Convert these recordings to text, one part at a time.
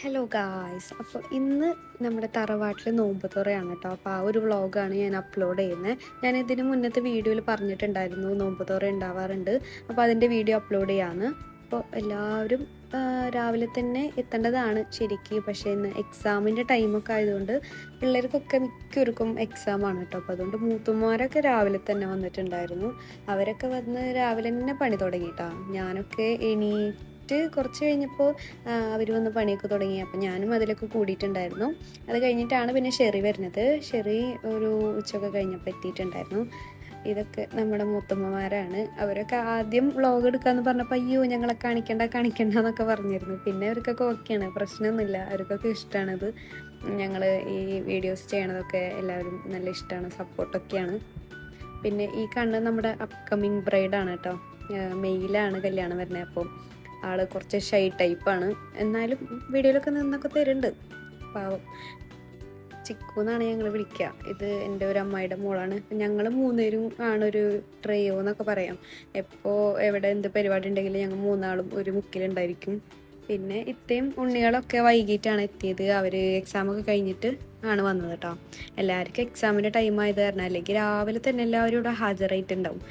Hello guys, അപ്പോൾ ഇന്ന് നമ്മുടെ തറവാട്ടിൽ നോമ്പ് തുറയാണ് കേട്ടോ. അപ്പോൾ ആ ഒരു വ്ളോഗാണ് ഞാൻ അപ്ലോഡ് ചെയ്യുന്നത്. ഞാൻ ഇതിന് മുന്നത്തെ വീഡിയോയിൽ പറഞ്ഞിട്ടുണ്ടായിരുന്നു നോമ്പ് തുറ ഉണ്ടാവാറുണ്ട്, അപ്പോൾ അതിൻ്റെ വീഡിയോ അപ്ലോഡ് ചെയ്യാമെന്ന്. അപ്പോൾ എല്ലാവരും രാവിലെ തന്നെ എത്തേണ്ടതാണ് ശരിക്കും. പക്ഷേ ഇന്ന് എക്സാമിൻ്റെ ടൈമൊക്കെ ആയതുകൊണ്ട് പിള്ളേർക്കൊക്കെ മിക്കവർക്കും എക്സാമാണ് കേട്ടോ. അപ്പോൾ അതുകൊണ്ട് മൂത്തുമാരൊക്കെ രാവിലെ തന്നെ വന്നിട്ടുണ്ടായിരുന്നു. അവരൊക്കെ വന്ന് രാവിലെ തന്നെ പണി തുടങ്ങിയിട്ടാ. ഞാനൊക്കെ കുറച്ച് കഴിഞ്ഞപ്പോൾ അവർ വന്ന് പണിയൊക്കെ തുടങ്ങി. അപ്പം ഞാനും അതിലൊക്കെ കൂടിയിട്ടുണ്ടായിരുന്നു. അത് കഴിഞ്ഞിട്ടാണ് പിന്നെ ഷെറി വരുന്നത്. ഷെറി ഒരു ഉച്ചയൊക്കെ കഴിഞ്ഞപ്പോൾ എത്തിയിട്ടുണ്ടായിരുന്നു. ഇതൊക്കെ നമ്മുടെ മൂത്തമ്മമാരാണ്. അവരൊക്കെ ആദ്യം വ്ളോഗ് എടുക്കാമെന്ന് പറഞ്ഞപ്പോൾ അയ്യോ ഞങ്ങളെ കാണിക്കണ്ട എന്നൊക്കെ പറഞ്ഞിരുന്നു. പിന്നെ അവർക്കൊക്കെ ഓക്കെയാണ്, പ്രശ്നമൊന്നുമില്ല. അവർക്കൊക്കെ ഇഷ്ടമാണത്. ഞങ്ങൾ ഈ വീഡിയോസ് ചെയ്യണതൊക്കെ എല്ലാവരും നല്ല ഇഷ്ടമാണ്, സപ്പോർട്ടൊക്കെയാണ്. പിന്നെ ഈ കണ്ണ് നമ്മുടെ അപ്കമിങ് ബ്രൈഡാണ് കേട്ടോ. മെയിലാണ് കല്യാണം വരുന്നത്. അപ്പോൾ ആള് കുറച്ച് ഷൈ ടൈപ്പാണ്, എന്നാലും വീഡിയോയിലൊക്കെ നിന്നൊക്കെ തരുന്നുണ്ട്. പാവം ചിക്കു എന്നാണ് ഞങ്ങൾ വിളിക്കുക. ഇത് എൻ്റെ ഒരു അമ്മായിയുടെ മോളാണ്. ഞങ്ങൾ മൂന്നുപേരും ആണൊരു ട്രയോ എന്നൊക്കെ പറയാം. എപ്പോൾ എവിടെ എന്ത് പരിപാടി ഉണ്ടെങ്കിലും ഞങ്ങൾ മൂന്നാളും ഒരു മുക്കിലുണ്ടായിരിക്കും. പിന്നെ ഇത്രയും ഉണ്ണികളൊക്കെ വൈകിട്ടാണ് എത്തിയത്. അവർ എക്സാമൊക്കെ കഴിഞ്ഞിട്ട് ആണ് വന്നത് കേട്ടോ. എല്ലാവർക്കും എക്സാമിൻ്റെ ടൈം ആയത് കാരണം, അല്ലെങ്കിൽ രാവിലെ തന്നെ എല്ലാവരും ഇവിടെ ഹാജരായിട്ടുണ്ടാവും.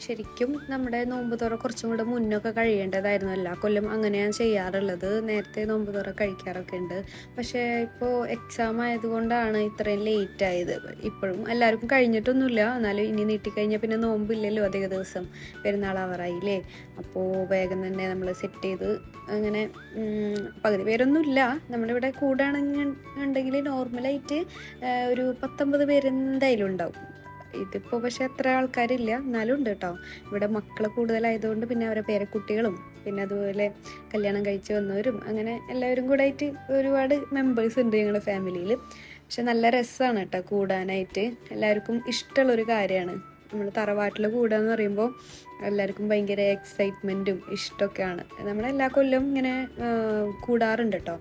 ശരിക്കും നമ്മുടെ നോമ്പ് തുറ കുറച്ചും കൂടെ മുന്നൊക്കെ കഴിയേണ്ടതായിരുന്നു. എല്ലാ കൊല്ലം അങ്ങനെയാണ് ചെയ്യാറുള്ളത്. നേരത്തെ നോമ്പ് തുറ കഴിക്കാറൊക്കെ ഉണ്ട്. പക്ഷേ ഇപ്പോൾ എക്സാം ആയതുകൊണ്ടാണ് ഇത്രയും ലേറ്റ് ആയത്. ഇപ്പോഴും എല്ലാവർക്കും കഴിഞ്ഞിട്ടൊന്നുമില്ല, എന്നാലും ഇനി നീട്ടിക്കഴിഞ്ഞാൽ പിന്നെ നോമ്പില്ലല്ലോ അധിക ദിവസം. പെരുന്നാളാവറായില്ലേ. അപ്പോൾ വേഗം തന്നെ നമ്മൾ സെറ്റ് ചെയ്ത് അങ്ങനെ പകുതി പേരൊന്നുമില്ല. നമ്മളിവിടെ കൂടുകയാണെന്നുണ്ടെങ്കിൽ നോർമലായിട്ട് ഒരു 19 പേര് എന്തായാലും ഉണ്ടാവും. ഇതിപ്പോൾ പക്ഷെ അത്ര ആൾക്കാരില്ല, എന്നാലും ഉണ്ട് കേട്ടോ. ഇവിടെ മക്കൾ കൂടുതലായതുകൊണ്ട് പിന്നെ അവരെ പേരക്കുട്ടികളും പിന്നെ അതുപോലെ കല്യാണം കഴിച്ച് വന്നവരും അങ്ങനെ എല്ലാവരും കൂടെ ആയിട്ട് ഒരുപാട് മെമ്പേഴ്സ് ഉണ്ട് ഞങ്ങളുടെ ഫാമിലിയിൽ. പക്ഷെ നല്ല രസമാണ് കേട്ടോ കൂടാനായിട്ട്. എല്ലാവർക്കും ഇഷ്ടമുള്ളൊരു കാര്യമാണ്. നമ്മൾ തറവാട്ടിൽ കൂടുക എന്ന് പറയുമ്പോൾ എല്ലാവർക്കും ഭയങ്കര എക്സൈറ്റ്മെൻറ്റും ഇഷ്ടമൊക്കെയാണ്. നമ്മളെല്ലാ കൊല്ലവും ഇങ്ങനെ കൂടാറുണ്ട് കേട്ടോ.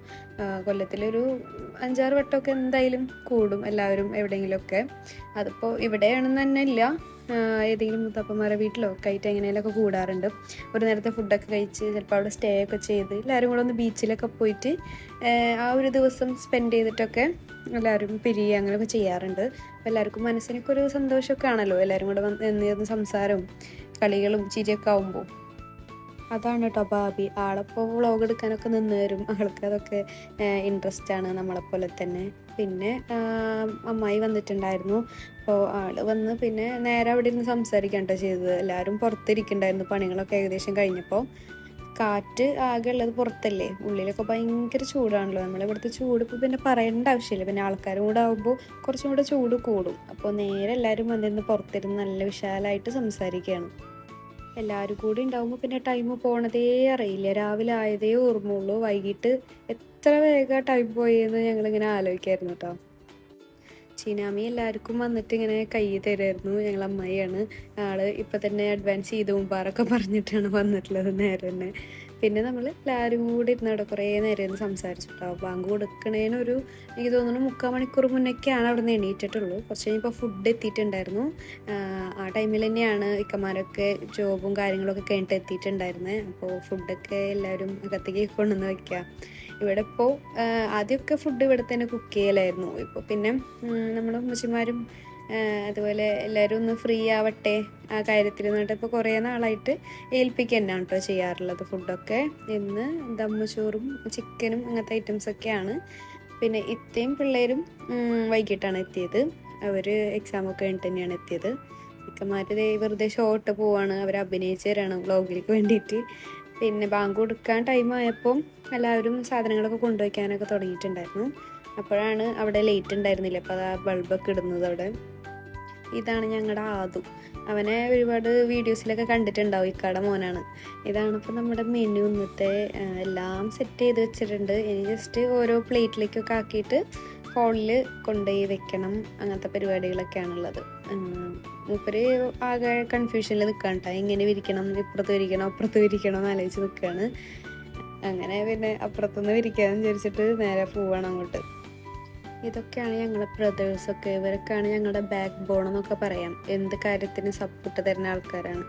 കൊല്ലത്തിലൊരു 5-6 വട്ടമൊക്കെ എന്തായാലും കൂടും എല്ലാവരും എവിടെയെങ്കിലുമൊക്കെ. അതിപ്പോൾ ഇവിടെയാണെന്ന് തന്നെ ഇല്ല, ഏതെങ്കിലും മുത്തപ്പന്മാരെ വീട്ടിലോ ഒക്കെ ആയിട്ട് എങ്ങനെയൊക്കെ കൂടാറുണ്ട്. ഒരു നേരത്തെ ഫുഡൊക്കെ കഴിച്ച് ചിലപ്പോൾ അവിടെ സ്റ്റേ ഒക്കെ ചെയ്ത് എല്ലാവരും കൂടെ ഒന്ന് ബീച്ചിലൊക്കെ പോയിട്ട് ആ ഒരു ദിവസം സ്പെൻഡ് ചെയ്തിട്ടൊക്കെ എല്ലാവരും പിരിയുക അങ്ങനെയൊക്കെ ചെയ്യാറുണ്ട്. അപ്പോൾ എല്ലാവർക്കും മനസ്സിനൊക്കെ ഒരു സന്തോഷമൊക്കെ ആണല്ലോ, എല്ലാവരും കൂടെ വന്ന് സംസാരവും കളികളും ചിരിയൊക്കെ ആവുമ്പോൾ. അതാണ് കേട്ടോ ഭാബി. ആളപ്പോൾ വ്ളോഗ് എടുക്കാനൊക്കെ നിന്ന് തരും. ആൾക്ക് അതൊക്കെ ഇൻട്രസ്റ്റ് ആണ് നമ്മളെപ്പോലെ തന്നെ. പിന്നെ അമ്മായി വന്നിട്ടുണ്ടായിരുന്നു. അപ്പോൾ ആള് വന്ന് പിന്നെ നേരെ അവിടെ ഇരുന്ന് സംസാരിക്കാൻ കേട്ടോ ചെയ്തത്. എല്ലാവരും പുറത്തിരിക്കണ്ടായിരുന്നു പണികളൊക്കെ ഏകദേശം കഴിഞ്ഞപ്പോൾ. കാറ്റ് ആകെ ഉള്ളത് പുറത്തല്ലേ, ഉള്ളിലൊക്കെ ഭയങ്കര ചൂടാണല്ലോ. നമ്മളിവിടുത്തെ ചൂട് ഇപ്പോൾ പിന്നെ പറയേണ്ട ആവശ്യമില്ല. പിന്നെ ആൾക്കാരും കൂടെ ആകുമ്പോൾ കുറച്ചും കൂടെ ചൂട് കൂടും. അപ്പോൾ നേരെ എല്ലാവരും വന്നിരുന്ന് പുറത്തിരുന്ന് നല്ല വിശാലമായിട്ട് സംസാരിക്കുകയാണ്. എല്ലാവരും കൂടി ഉണ്ടാകുമ്പോൾ പിന്നെ ടൈം പോണതേ അറിയില്ല. രാവിലെ ആയതേ ഓർമ്മയുള്ളൂ. വൈകിട്ട് എത്ര വേഗം ടൈം പോയെന്ന് ഞങ്ങളിങ്ങനെ ആലോചിക്കായിരുന്നു കേട്ടോ. ചീനാമി എല്ലാവർക്കും വന്നിട്ട് ഇങ്ങനെ കൈ തരുമായിരുന്നു. ഞങ്ങൾ അമ്മായിയാണ്. ആള് ഇപ്പം തന്നെ അഡ്വാൻസ് ചെയ്ത് മുമ്പാറൊക്കെ പറഞ്ഞിട്ടാണ് വന്നിട്ടുള്ളത് നേരെ തന്നെ. പിന്നെ നമ്മൾ എല്ലാവരും കൂടി ഇരുന്ന് അവിടെ കുറേ നേരം ഇരുന്ന് സംസാരിച്ചിട്ടുണ്ടാവും. ബാങ്ക് കൊടുക്കണേനൊരു എനിക്ക് തോന്നുന്നു 3/4 മണിക്കൂർ മുന്നൊക്കെയാണ് അവിടെ നിന്ന് എണീറ്റിട്ടുള്ളൂ. കുറച്ച് കഴിഞ്ഞപ്പോൾ ഫുഡ് എത്തിയിട്ടുണ്ടായിരുന്നു. ആ ടൈമിൽ തന്നെയാണ് ഇക്കമാരൊക്കെ ജോബും കാര്യങ്ങളൊക്കെ കഴിഞ്ഞിട്ട് എത്തിയിട്ടുണ്ടായിരുന്നത്. അപ്പോൾ ഫുഡൊക്കെ എല്ലാവരും അകത്തേക്ക് കൊണ്ടുവന്ന് വയ്ക്കുക. ഇവിടെ ഇപ്പോൾ ആദ്യമൊക്കെ ഫുഡ് ഇവിടെ തന്നെ കുക്ക് ചെയ്യലായിരുന്നു. ഇപ്പോൾ പിന്നെ നമ്മുടെ ഉമ്മച്ചിമാരും അതുപോലെ എല്ലാവരും ഒന്ന് ഫ്രീ ആവട്ടെ ആ കാര്യത്തിൽ എന്നിട്ട് ഇപ്പോൾ കുറേ നാളായിട്ട് ഏൽപ്പിക്കുക തന്നെയാണ് കേട്ടോ ചെയ്യാറുള്ളത് ഫുഡൊക്കെ. ഇന്ന് ദമ്മച്ചോറും ചിക്കനും അങ്ങനത്തെ ഐറ്റംസൊക്കെയാണ്. പിന്നെ ഇത്രയും പിള്ളേരും വൈകിട്ടാണ് എത്തിയത്. അവർ എക്സാമൊക്കെ കഴിഞ്ഞിട്ട് തന്നെയാണ് എത്തിയത്. ഇക്കമാർ വെറുതെ ഷോട്ട് പോവാണ്, അവർ അഭിനയിച്ചു തരാണ് വ്ളോഗിലേക്ക് വേണ്ടിയിട്ട്. പിന്നെ ബാങ്ക് കൊടുക്കാൻ ടൈം ആയപ്പോൾ എല്ലാവരും സാധനങ്ങളൊക്കെ കൊണ്ടുവയ്ക്കാനൊക്കെ തുടങ്ങിയിട്ടുണ്ടായിരുന്നു. അപ്പോഴാണ് അവിടെ ലേറ്റ് ഉണ്ടായിരുന്നില്ല. അപ്പോൾ അത് ആ ബൾബൊക്കെ ഇടുന്നത് അവിടെ. ഇതാണ് ഞങ്ങളുടെ ആദു. അവനെ ഒരുപാട് വീഡിയോസിലൊക്കെ കണ്ടിട്ടുണ്ടാവും. ഇക്കാടെ മോനാണ്. ഇതാണ് ഇപ്പോൾ നമ്മുടെ മെനു. ഇന്നത്തെ എല്ലാം സെറ്റ് ചെയ്ത് വെച്ചിട്ടുണ്ട്. ഇനി ജസ്റ്റ് ഓരോ പ്ലേറ്റിലേക്കൊക്കെ ആക്കിയിട്ട് ഹോളിൽ കൊണ്ടുപോയി വെക്കണം. അങ്ങനത്തെ പരിപാടികളൊക്കെയാണുള്ളത്. മൂപ്പര് ആകെ കൺഫ്യൂഷനിൽ നിൽക്കുകയാണ് കേട്ടോ. എങ്ങനെ വിരിക്കണം, ഇപ്പുറത്ത് വിരിക്കണോ അപ്പുറത്ത് വിരിക്കണോ എന്ന് ആലോചിച്ച് നിൽക്കുകയാണ്. അങ്ങനെ പിന്നെ അപ്പുറത്തുനിന്ന് വിരിക്കാമെന്ന് വിചാരിച്ചിട്ട് നേരെ പോവാണ് അങ്ങോട്ട്. ഇതൊക്കെയാണ് ഞങ്ങളുടെ ബ്രദേഴ്സൊക്കെ. ഇവരൊക്കെയാണ് ഞങ്ങളുടെ ബാക്ക് ബോൺ എന്നൊക്കെ പറയാം. എന്ത് കാര്യത്തിന് സപ്പോർട്ട് തരുന്ന ആൾക്കാരാണ്.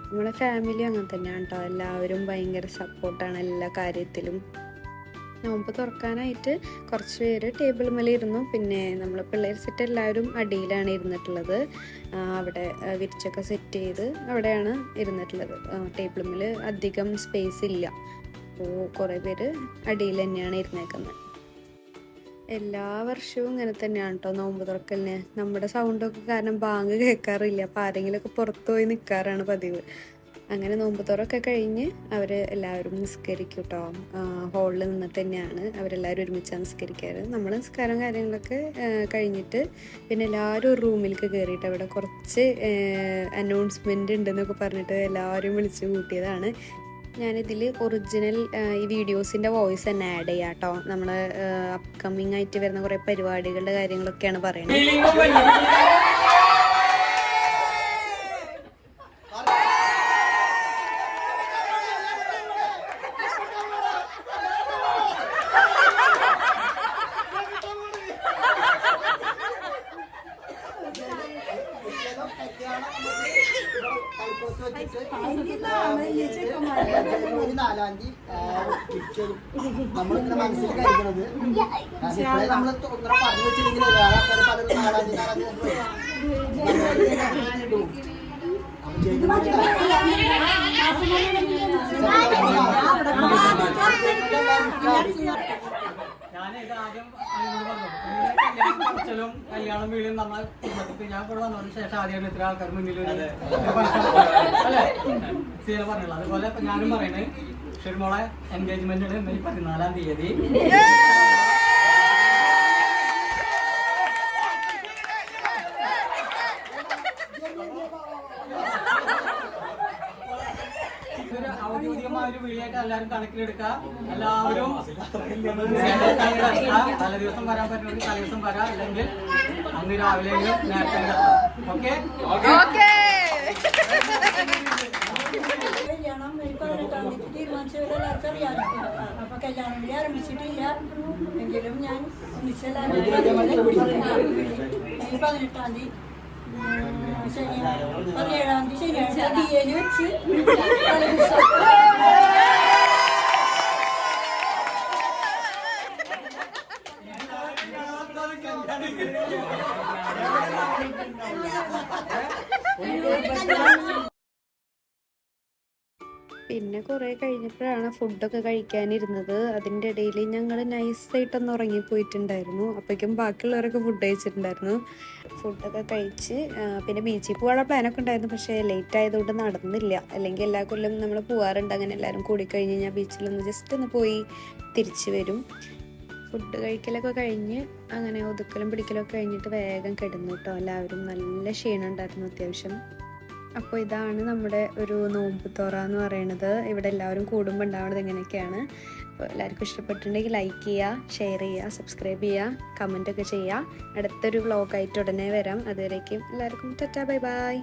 നമ്മളെ ഫാമിലി അങ്ങനെ തന്നെയാണ് കേട്ടോ. എല്ലാവരും ഭയങ്കര സപ്പോർട്ടാണ് എല്ലാ കാര്യത്തിലും. നോമ്പ് തുറക്കാനായിട്ട് കുറച്ച് പേര് ടേബിൾ മേലെ ഇരുന്നു. പിന്നെ നമ്മൾ പിള്ളേർ സെറ്റ് എല്ലാവരും അടിയിലാണ് ഇരുന്നിട്ടുള്ളത്. അവിടെ വിരിച്ചൊക്കെ സെറ്റ് ചെയ്ത് അവിടെയാണ് ഇരുന്നിട്ടുള്ളത്. ടേബിൾ മേൽ അധികം സ്പേസ് ഇല്ല, അപ്പോൾ കുറേ പേര് അടിയിൽ തന്നെയാണ് ഇരുന്നേക്കുന്നത്. എല്ലാ വർഷവും ഇങ്ങനെ തന്നെയാണ് കേട്ടോ നോമ്പ് തുറക്കലിന്. നമ്മുടെ സൗണ്ടൊക്കെ കാരണം ബാങ്ക് കേൾക്കാറില്ല, അപ്പോൾ ആരെങ്കിലുമൊക്കെ പുറത്തു പോയി നിൽക്കാറാണ് പതിവ്. അങ്ങനെ നോമ്പ് തുറക്കെ കഴിഞ്ഞ് അവർ എല്ലാവരും നിസ്കരിക്കും കേട്ടോ. ഹോളിൽ നിന്നിട്ട് തന്നെയാണ് അവരെല്ലാവരും ഒരുമിച്ചാണ് നിസ്കരിക്കാറ്. നമ്മൾ നിസ്കാരം കാര്യങ്ങളൊക്കെ കഴിഞ്ഞിട്ട് പിന്നെ എല്ലാവരും ഒരു റൂമിലേക്ക് കയറിയിട്ട് അവിടെ കുറച്ച് അനൗൺസ്മെൻ്റ് ഉണ്ടെന്നൊക്കെ പറഞ്ഞിട്ട് എല്ലാവരും വിളിച്ച് കൂട്ടിയതാണ്. ഞാനിതിൽ ഒറിജിനൽ ഈ വീഡിയോസിൻ്റെ വോയിസ് തന്നെ ആഡ് ചെയ്യാം കേട്ടോ. നമ്മൾ അപ്കമ്മിങ് ആയിട്ട് വരുന്ന കുറേ പരിപാടികളുടെ കാര്യങ്ങളൊക്കെയാണ് പറയുന്നത്. നമ്മളിങ്ങനെ മനസ്സിൽ കഴിക്കണത് നമ്മള് പറഞ്ഞു വെച്ചില്ലെങ്കിൽ വേറെ ആൾക്കാർ പലരും 4-5 ഞാനിത് ആദ്യം കുറച്ചിലും കല്യാണം വീടും നമ്മൾ ഞാൻ കൂടെ വന്നതിന് ശേഷം ആദ്യം ഇത്ര ആൾക്കാർ മുന്നിൽ അല്ലേ സീന പറഞ്ഞുള്ളൂ. അതുപോലെ ഇപ്പൊ ഞാനും പറയുന്നത് ഷെർമോളെ എൻഗേജ്മെന്റ് ഉണ്ട് മെയ് 14-ാം തീയതി. ഔദ്യോഗികമായ ഒരു വിളിയായിട്ട് എല്ലാവരും കണക്കിലെടുക്കുക. എല്ലാവരും തലേ ദിവസം വരാൻ പറ്റുമെങ്കിൽ തലേ ദിവസം വരാം, അല്ലെങ്കിൽ അന്ന് രാവിലെ നേരത്തെ. ഓക്കെ കല്യാണം മെയ് 18-ാം തീയതി തീരുമാനിച്ചവരെ എല്ലാവർക്കും അറിയാലോ. അപ്പൊ കല്യാണം വിളി ആരംഭിച്ചിട്ടില്ല, എങ്കിലും ഞാൻ ഒന്നിച്ചെല്ലാവരും മെയ് 18-ാം തീയതി 17-ാം തീയതി ശനിയാഴ്ച തീയതി വെച്ച് പിന്നെ കുറേ കഴിഞ്ഞപ്പോഴാണ് ഫുഡൊക്കെ കഴിക്കാനിരുന്നത്. അതിൻ്റെ ഇടയിൽ ഞങ്ങൾ നൈസായിട്ടൊന്ന് ഉറങ്ങിപ്പോയിട്ടുണ്ടായിരുന്നു. അപ്പോഴേക്കും ബാക്കിയുള്ളവരൊക്കെ ഫുഡ് കഴിച്ചിട്ടുണ്ടായിരുന്നു. ഫുഡൊക്കെ കഴിച്ച് പിന്നെ ബീച്ചിൽ പോകാനുള്ള പ്ലാനൊക്കെ ഉണ്ടായിരുന്നു, പക്ഷേ ലേറ്റ് ആയതുകൊണ്ട് നടന്നില്ല. അല്ലെങ്കിൽ എല്ലാ കൊല്ലം നമ്മൾ പോകാറുണ്ട്, അങ്ങനെ എല്ലാവരും കൂടിക്കഴിഞ്ഞ് കഴിഞ്ഞാൽ ബീച്ചിലൊന്ന് ജസ്റ്റ് ഒന്ന് പോയി തിരിച്ചു വരും. ഫുഡ് കഴിക്കലൊക്കെ കഴിഞ്ഞ് അങ്ങനെ ഒതുക്കലും പിടിക്കലൊക്കെ കഴിഞ്ഞിട്ട് വേഗം കിടന്നു കേട്ടോ. എല്ലാവരും നല്ല ക്ഷീണം ഉണ്ടായിരുന്നു അത്യാവശ്യം. അപ്പോൾ ഇതാണ് നമ്മുടെ ഒരു നോമ്പ് തുറ എന്ന് പറയുന്നത്. ഇവിടെ എല്ലാവരും കൂടുമ്പോൾ ഉണ്ടാവുന്നത് എങ്ങനെയൊക്കെയാണ്. അപ്പോൾ എല്ലാവർക്കും ഇഷ്ടപ്പെട്ടിട്ടുണ്ടെങ്കിൽ ലൈക്ക് ചെയ്യുക, ഷെയർ ചെയ്യുക, സബ്സ്ക്രൈബ് ചെയ്യുക, കമൻറ്റൊക്കെ ചെയ്യുക. അടുത്തൊരു വ്ളോഗായിട്ട് ഉടനെ വരാം. അതുവരേക്കും എല്ലാവർക്കും ടാറ്റാ ബൈ ബൈ.